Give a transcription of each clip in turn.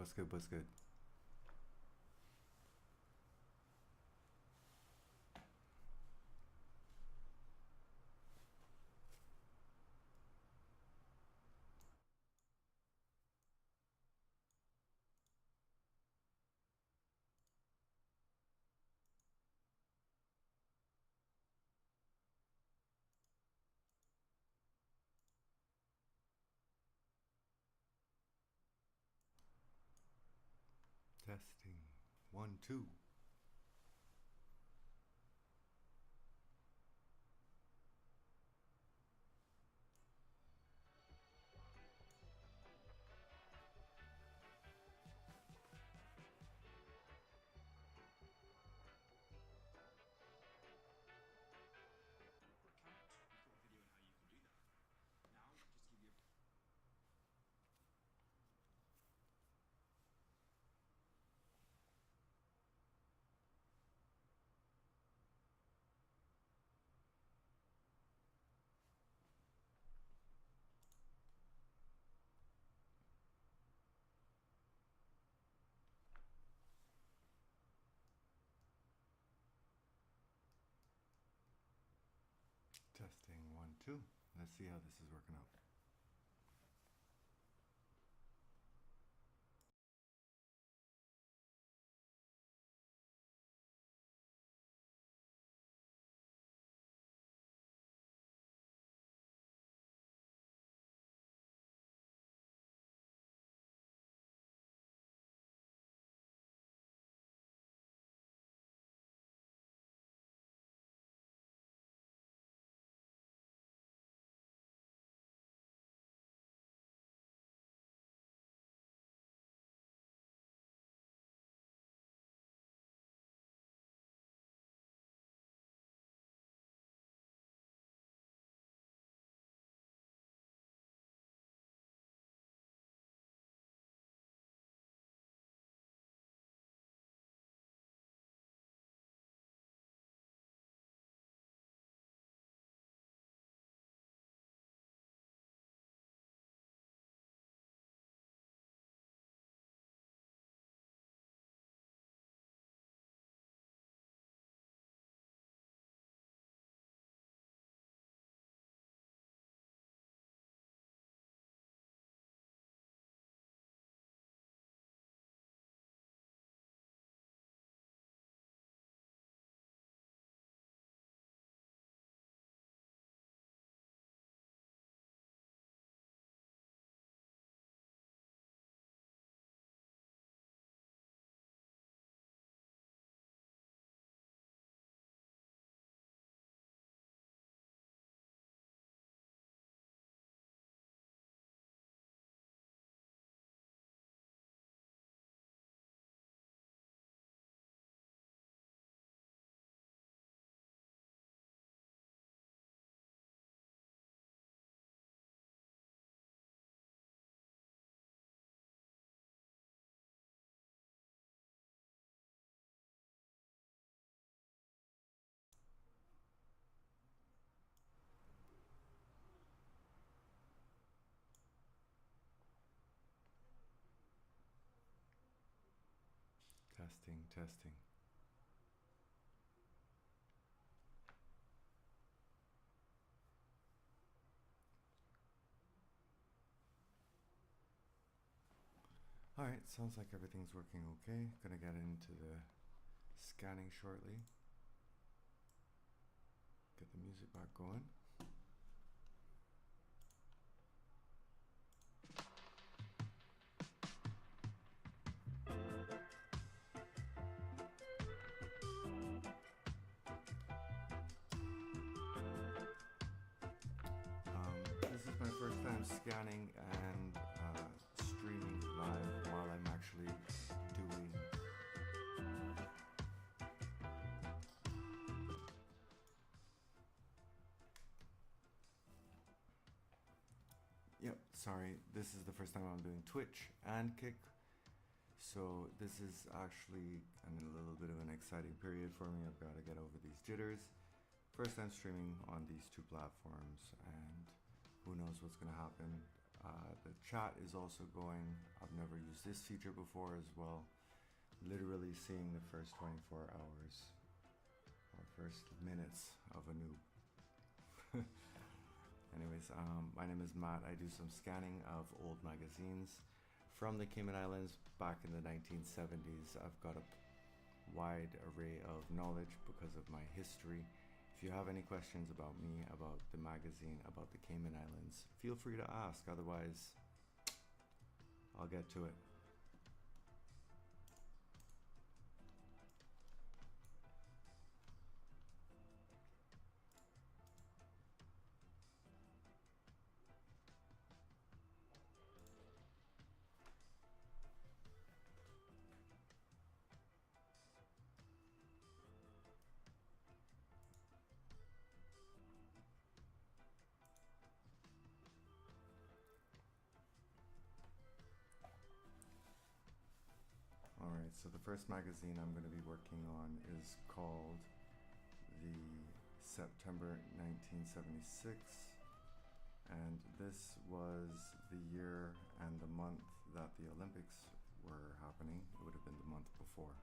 What's good? What's good? Testing. 1, 2. Testing 1, 2. Let's see how this is working out. Testing, testing. Alright, sounds like everything's working okay. Gonna get into the scanning shortly. Get the music back going. This is my first time scanning and streaming live while I'm actually doing sorry, this is the first time I'm doing Twitch and Kick, so this is actually a little bit of an exciting period for me. I've got to get over these jitters. First time streaming on these two platforms, and who knows what's going to happen. The chat is also going. I've never used this feature before as well. Literally seeing the first 24 hours or first minutes of a noob. Anyways, my name is Matt. I do some scanning of old magazines from the Cayman Islands back in the 1970s. I've got a wide array of knowledge because of my history. If you have any questions about me, about the magazine, about the Cayman Islands, feel free to ask. Otherwise, I'll get to it. Alright, so the first magazine I'm going to be working on is called the September 1976, and this was the year and the month that the Olympics were happening. It would have been the month before.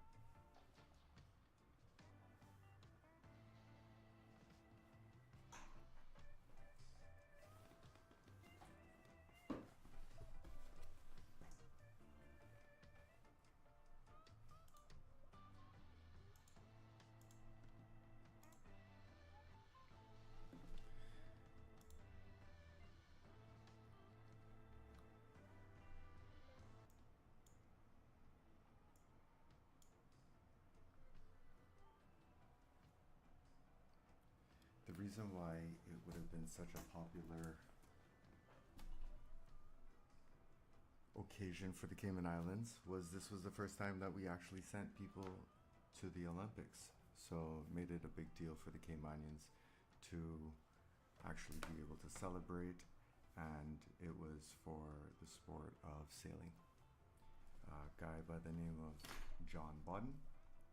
The reason why it would have been such a popular occasion for the Cayman Islands was this was the first time that we actually sent people to the Olympics. So it made it a big deal for the Caymanians to actually be able to celebrate, and it was for the sport of sailing. A guy by the name of John Bodden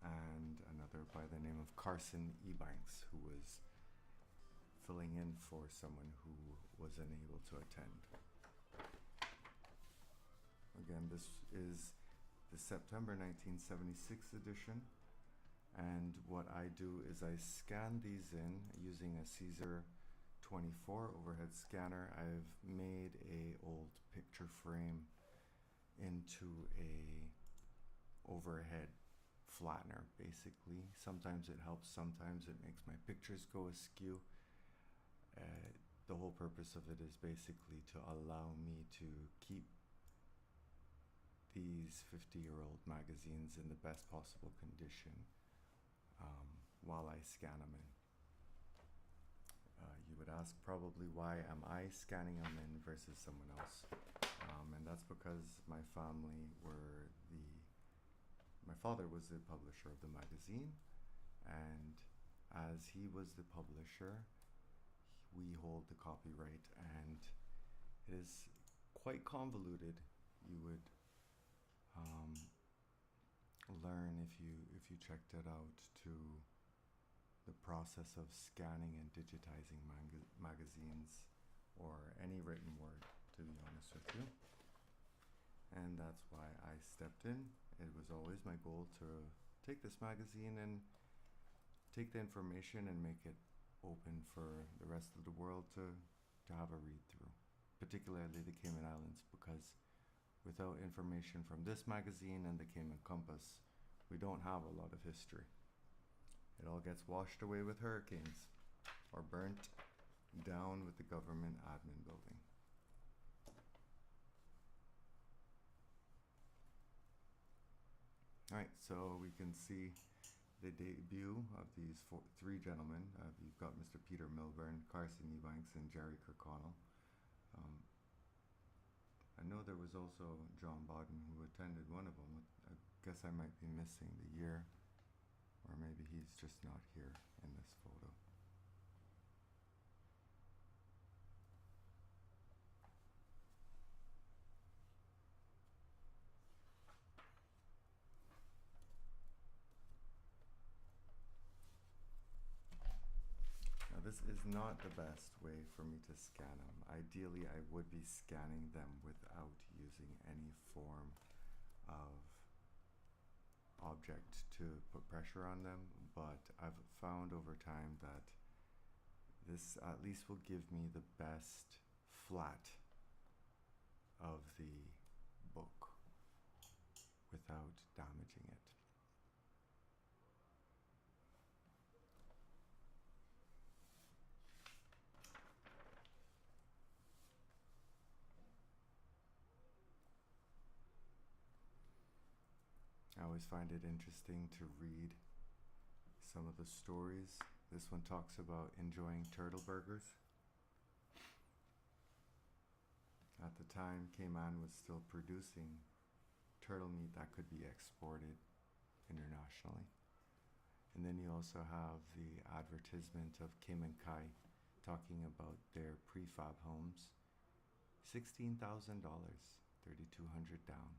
and another by the name of Carson Ebanks, who was filling in for someone who was unable to attend. Again, this is the September 1976 edition, and what I do is I scan these in using a Caesar 24 overhead scanner. I've made a old picture frame into a overhead flattener, basically. Sometimes it helps, sometimes it makes my pictures go askew. The whole purpose of it is basically to allow me to keep these 50-year-old magazines in the best possible condition while I scan them in. You would ask probably, why am I scanning them in versus someone else? And that's because my family were my father was the publisher of the magazine, and as he was the publisher, we hold the copyright, and it is quite convoluted. You would learn if you checked it out to the process of scanning and digitizing magazines or any written word, to be honest with you. And that's why I stepped in. It was always my goal to take this magazine and take the information and make it open for the rest of the world to have a read through, particularly the Cayman Islands, because without information from this magazine and the Cayman Compass, we don't have a lot of history. It all gets washed away with hurricanes or burnt down with the government admin building. Alright, so we can see the debut of these three gentlemen. You've got Mr. Peter Milburn, Carson Ebanks, and Jerry Kirkconnell. I know there was also John Bodden who attended one of them. I guess I might be missing the year, or maybe he's just not here in this photo. is not the best way for me to scan them. Ideally, I would be scanning them without using any form of object to put pressure on them, but I've found over time that this at least will give me the best flat of the book without damaging it. I always find it interesting to read some of the stories. This one talks about enjoying turtle burgers. At the time, Cayman was still producing turtle meat that could be exported internationally. And then you also have the advertisement of Cayman talking about their prefab homes. $16,000, $3,200 down.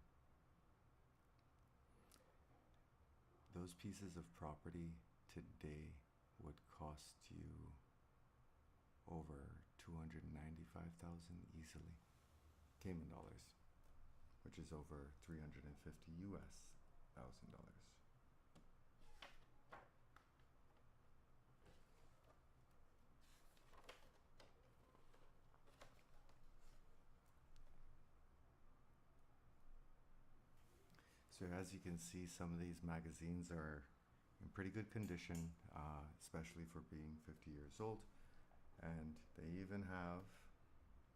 Those pieces of property today would cost you over $295,000 easily, Cayman dollars, which is over $350,000 US. So as you can see, some of these magazines are in pretty good condition, especially for being 50 years old. And they even have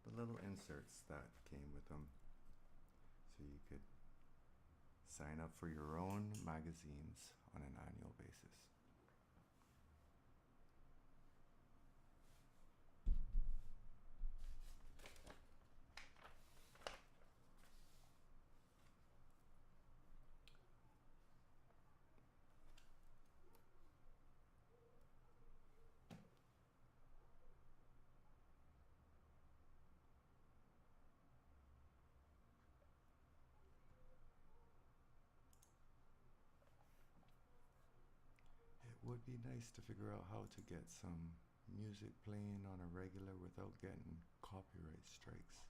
the little inserts that came with them. So you could sign up for your own magazines on an annual basis. It would be nice to figure out how to get some music playing on a regular without getting copyright strikes.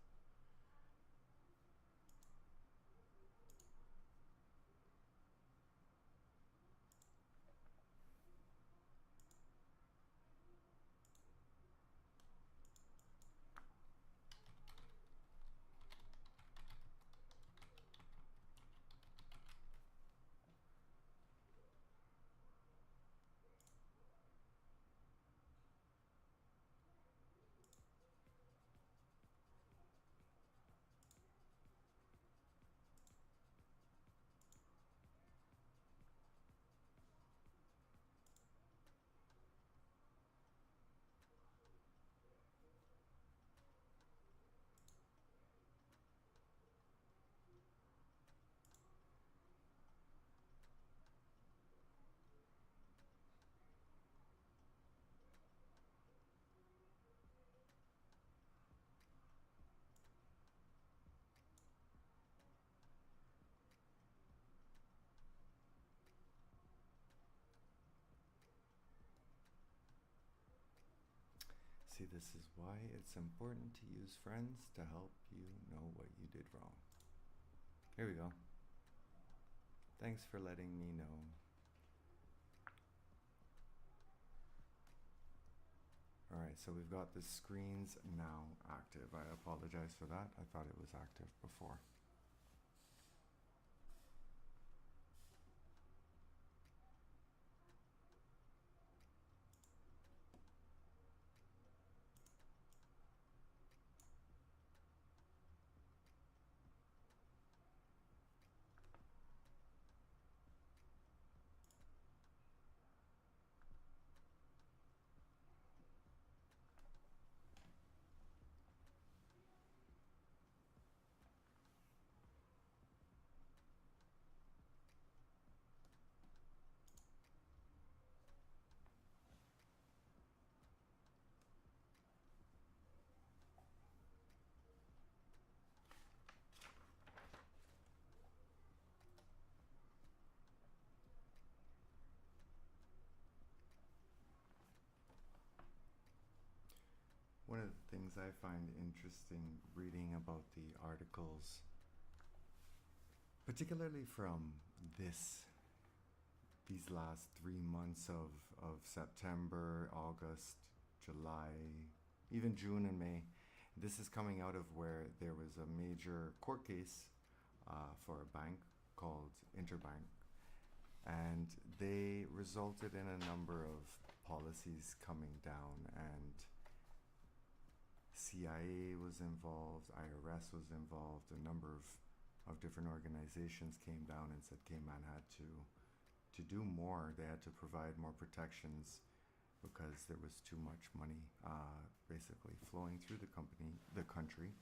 See, this is why it's important to use friends to help you know what you did wrong. Here we go. Thanks for letting me know. Alright, so we've got the screens now active. I apologize for that. I thought it was active before. things I find interesting reading about the articles, particularly from these last 3 months of September, August, July, even June and May. This is coming out of where there was a major court case for a bank called Interbank, and they resulted in a number of policies coming down, and CIA was involved, IRS was involved, a number of different organizations came down and said Cayman had to do more. They had to provide more protections because there was too much money basically flowing through the country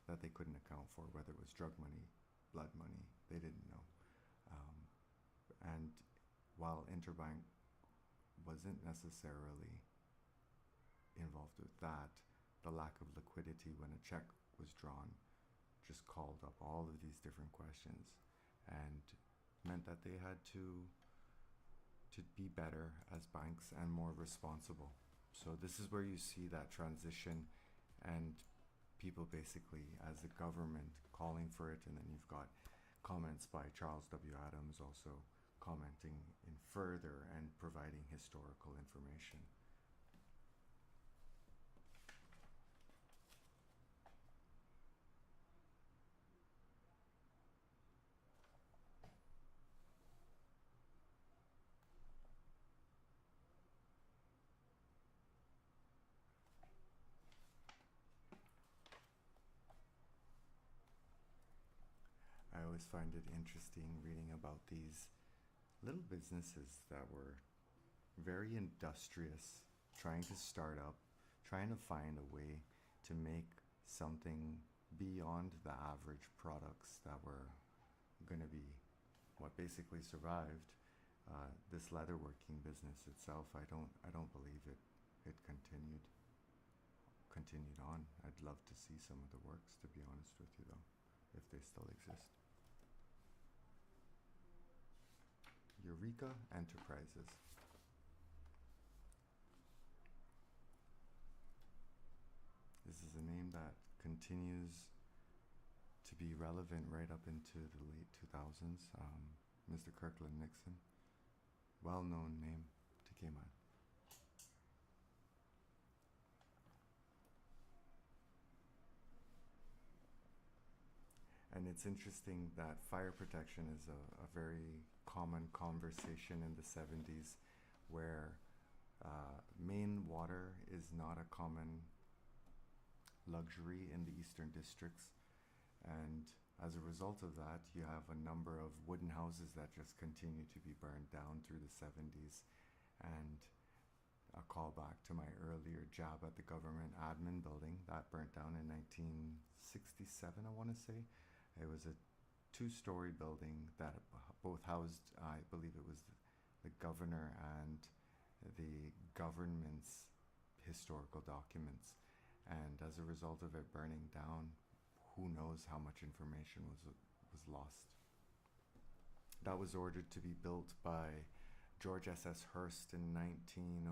that they couldn't account for, whether it was drug money, blood money, they didn't know. And while Interbank wasn't necessarily involved with that, the lack of liquidity when a check was drawn just called up all of these different questions and meant that they had to be better as banks and more responsible. So this is where you see that transition, and people basically, as the government, calling for it, and then you've got comments by Charles W. Adams also commenting in further and providing historical information. I always find it interesting reading about these little businesses that were very industrious, trying to start up, trying to find a way to make something beyond the average products that were going to be what basically survived. This leatherworking business itself, I don't believe it continued on. I'd love to see some of the works, to be honest with you, though, if they still exist. Eureka Enterprises. This is a name that continues to be relevant right up into the late 2000s. Mr. Kirkland Nixon, well-known name to Cayman. And it's interesting that fire protection is a very common conversation in the 70s, where main water is not a common luxury in the eastern districts. And as a result of that, you have a number of wooden houses that just continue to be burned down through the 70s. And a callback to my earlier job at the government admin building that burnt down in 1967, I want to say. It was a two-story building that both housed, I believe it was the governor and the government's historical documents. And as a result of it burning down, who knows how much information was lost. That was ordered to be built by George S.S. Hearst in 1908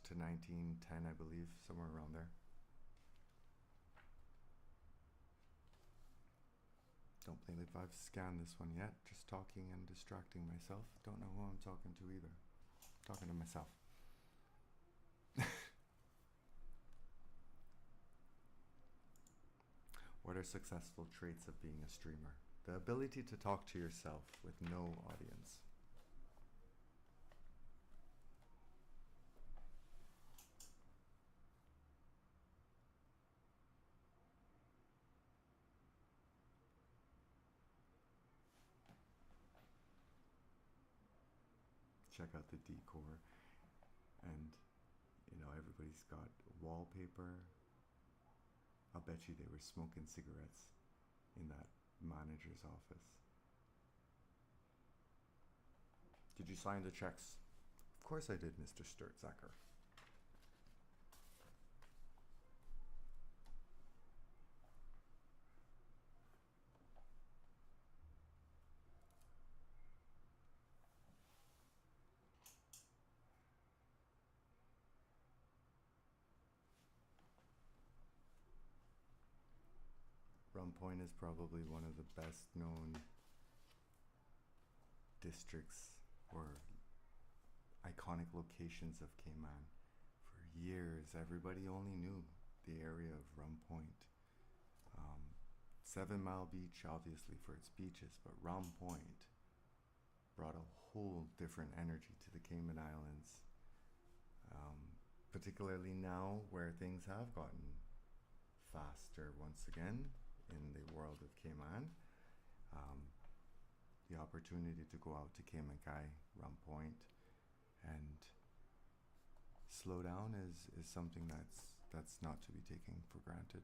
to 1910, I believe, somewhere around there. Don't believe I've scanned this one yet. Just talking and distracting myself. Don't know who I'm talking to either. Talking to myself. What are successful traits of being a streamer? The ability to talk to yourself with no audience. Check out the decor, and everybody's got wallpaper. I'll bet you they were smoking cigarettes in that manager's office. Did you sign the checks? Of course I did, Mr. Sturtzacker. Rum Point is probably one of the best known districts or iconic locations of Cayman. For years, everybody only knew the area of Rum Point. 7 Mile Beach, obviously, for its beaches, but Rum Point brought a whole different energy to the Cayman Islands, particularly now where things have gotten faster once again in the world of Cayman. The opportunity to go out to Cayman Kai, Rum Point, and slow down is something that's not to be taken for granted.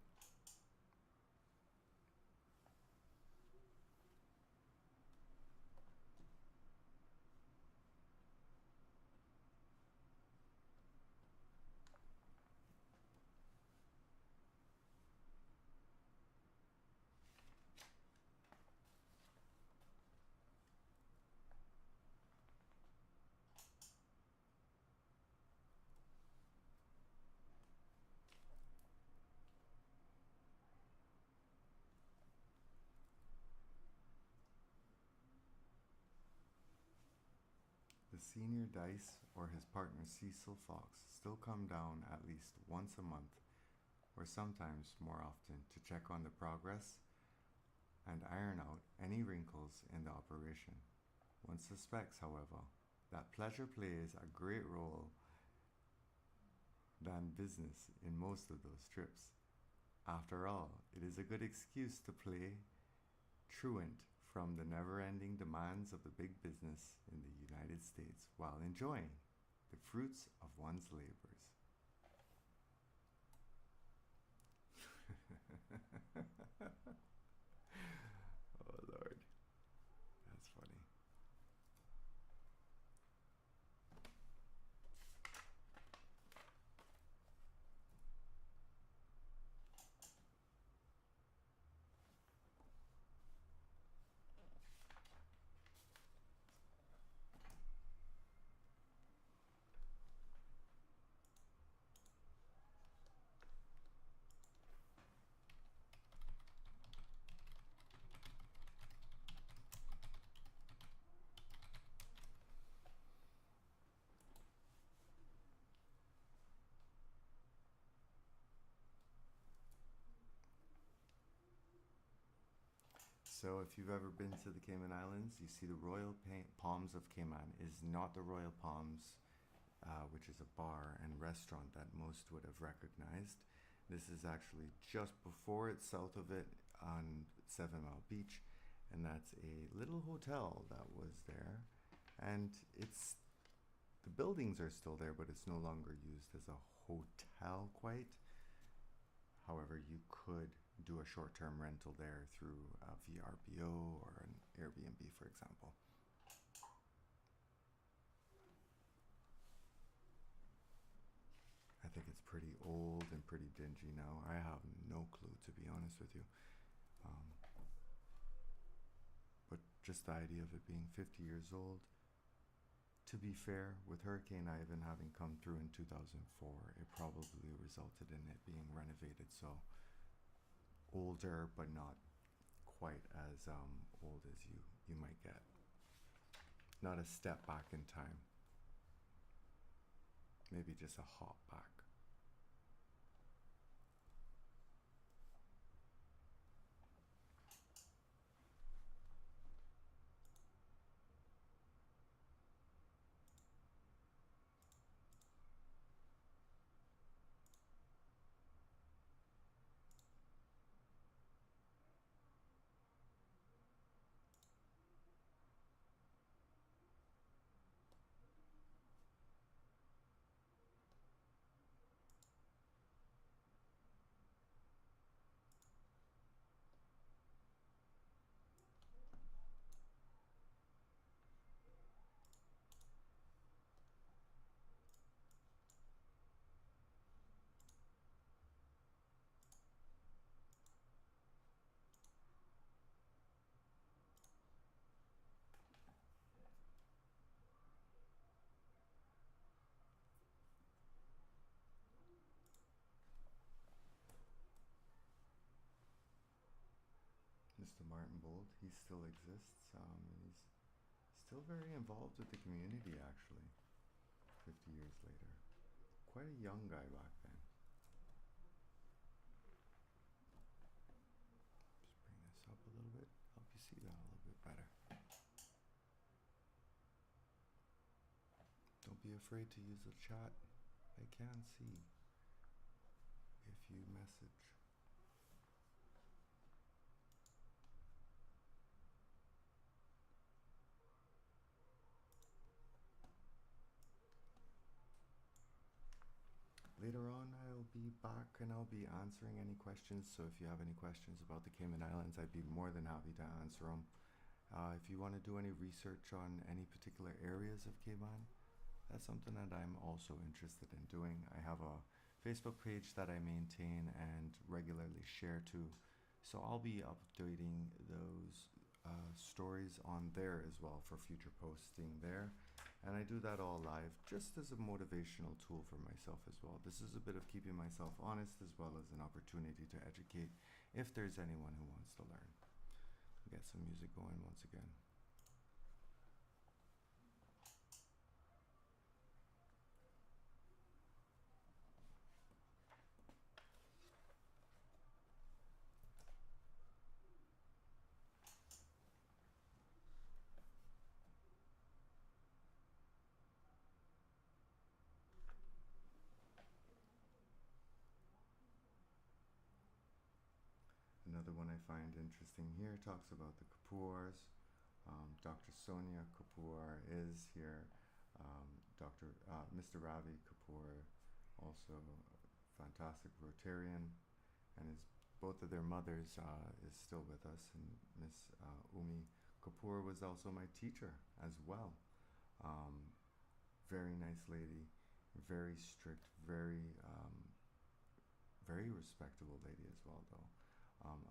The senior Dice or his partner Cecil Fox still come down at least once a month, or sometimes more often, to check on the progress and iron out any wrinkles in the operation. One suspects, however, that pleasure plays a great role than business in most of those trips. After all, it is a good excuse to play truant from the never-ending demands of the big business in the United States while enjoying the fruits of one's labors. Oh Lord, that's funny. So if you've ever been to the Cayman Islands, you see the Royal Palms of Cayman is not the Royal Palms, which is a bar and restaurant that most would have recognized. This is actually just before it's south of it on 7 Mile Beach, and that's a little hotel that was there. And the buildings are still there, but it's no longer used as a hotel quite. However, you could do a short-term rental there through a VRBO or an Airbnb, for example. I think it's pretty old and pretty dingy now. I have no clue, to be honest with you. But just the idea of it being 50 years old. To be fair, with Hurricane Ivan having come through in 2004, it probably resulted in it being renovated, so older but not quite as old as you might get. Not a step back in time, maybe just a hop back. to Martin Bold. He still exists. And he's still very involved with the community, actually, 50 years later. Quite a young guy back then. Just bring this up a little bit, help you see that a little bit better. Don't be afraid to use the chat. I can see if you message. Later on, I'll be back and I'll be answering any questions. So if you have any questions about the Cayman Islands, I'd be more than happy to answer them. If you want to do any research on any particular areas of Cayman, that's something that I'm also interested in doing. I have a Facebook page that I maintain and regularly share to. So I'll be updating those stories on there as well for future posting there. And I do that all live just as a motivational tool for myself as well. This is a bit of keeping myself honest as well as an opportunity to educate if there's anyone who wants to learn. Get some music going once again. Another one I find interesting here talks about the Kapoors. Dr. Sonia Kapoor is here. Mr. Ravi Kapoor, also a fantastic Rotarian, and both of their mothers is still with us. And Miss Umi Kapoor was also my teacher as well. Very nice lady, very strict, very respectable lady as well, though.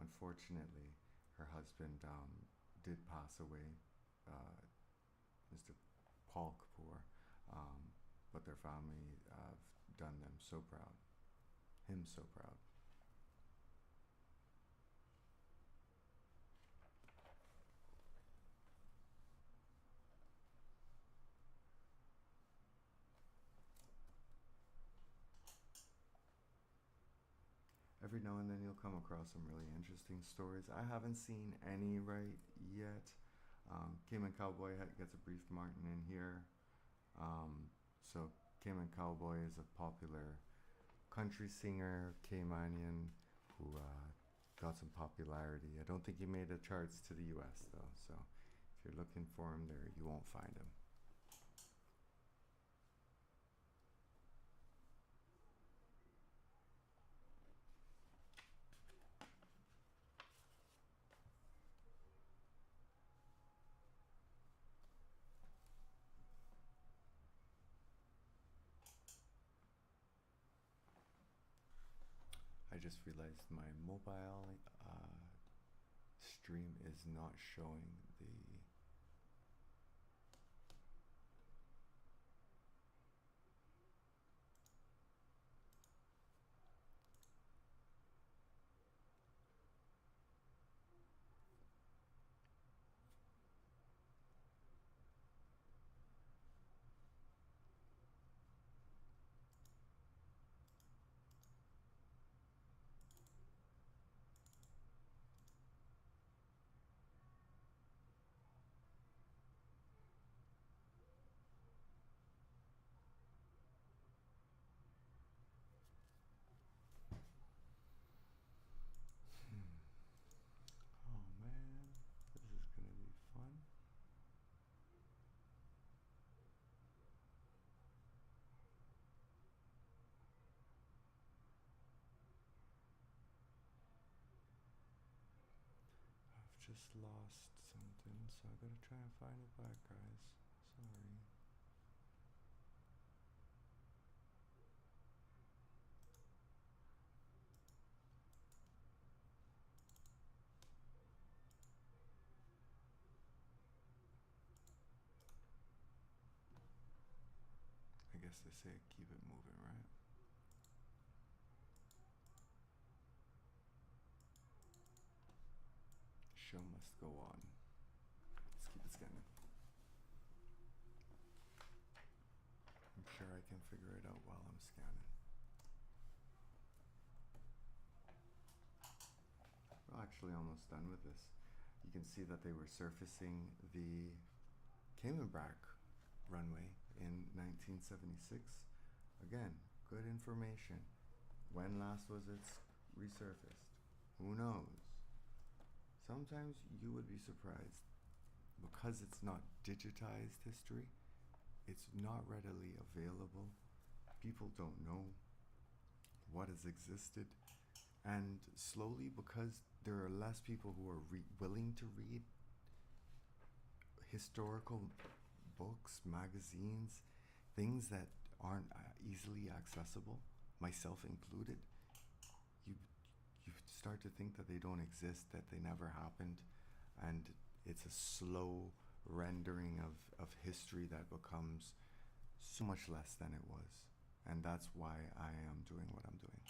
Unfortunately, her husband did pass away, Mr. Paul Kapoor, but their family have done them so proud, him so proud. Every now and then you'll come across some really interesting stories. I haven't seen any right yet. Cayman Cowboy gets a brief Martin in here. So Cayman Cowboy is a popular country singer, Caymanian, who got some popularity. I don't think he made the charts to the US though, so if you're looking for him there, you won't find him. I just realized my mobile stream is not showing the just lost something, so I gotta try and find it back, guys. Sorry. I guess they say keep it moving, right? Show actually almost done with this. You can see that they were surfacing the Cayman runway in 1976. Again, good information. When last was it resurfaced? Who knows? Sometimes you would be surprised. Because it's not digitized history, it's not readily available. People don't know what has existed. And slowly, because there are less people who are willing to read historical books, magazines, things that aren't easily accessible, myself included, you you start to think that they don't exist, that they never happened, and it's a slow rendering of history that becomes so much less than it was. And that's why I am doing what I'm doing.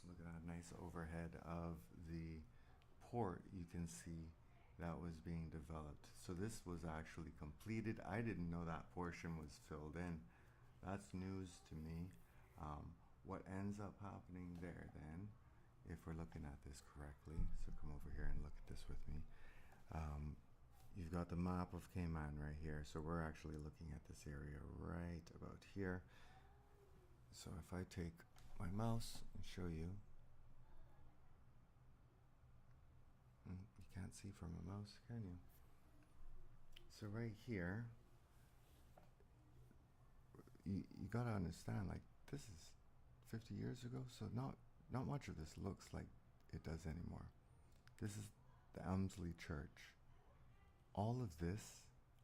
Look at that nice overhead of the port. You can see that was being developed. So this was actually completed. I didn't know that portion was filled in. That's news to me. What ends up happening there then, if we're looking at this correctly, so come over here and look at this with me. You've got the map of Cayman right here. So we're actually looking at this area right about here. So if I take my mouse and show you, you can't see from a mouse, can you? So right here, you gotta understand, like, this is 50 years ago, so not much of this looks like it does anymore. This is the Elmsley Church. All of this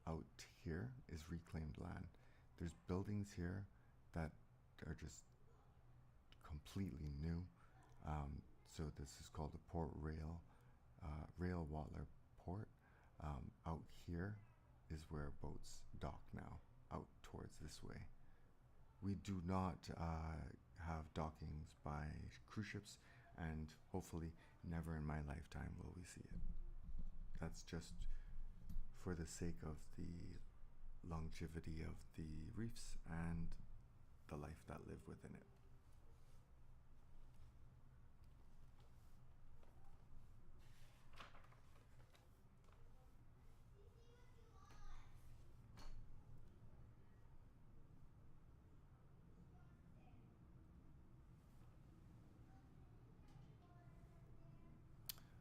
out here is reclaimed land. There's buildings here that are just completely new. So this is called the Port Rail Wattler Port. Out here is where boats dock now, out towards this way. we do not have dockings by cruise ships, and hopefully never in my lifetime will we see it. That's just for the sake of the longevity of the reefs and the life that live within it.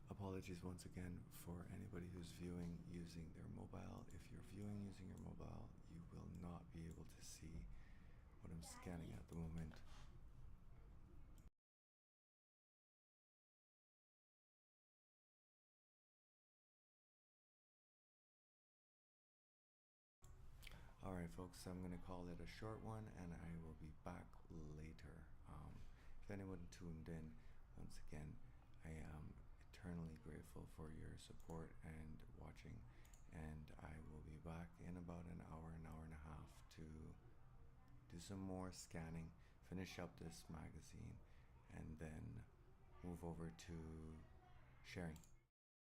Apologies once again for anybody who's viewing using their mobile. If you're viewing using your mobile, you will not be able to see what I'm scanning at the moment. Alright folks, I'm going to call it a short one, and I will be back later. If anyone tuned in, once again, I am eternally grateful for your support and watching, and I will be back in about an hour and a half to do some more scanning, finish up this magazine, and then move over to sharing.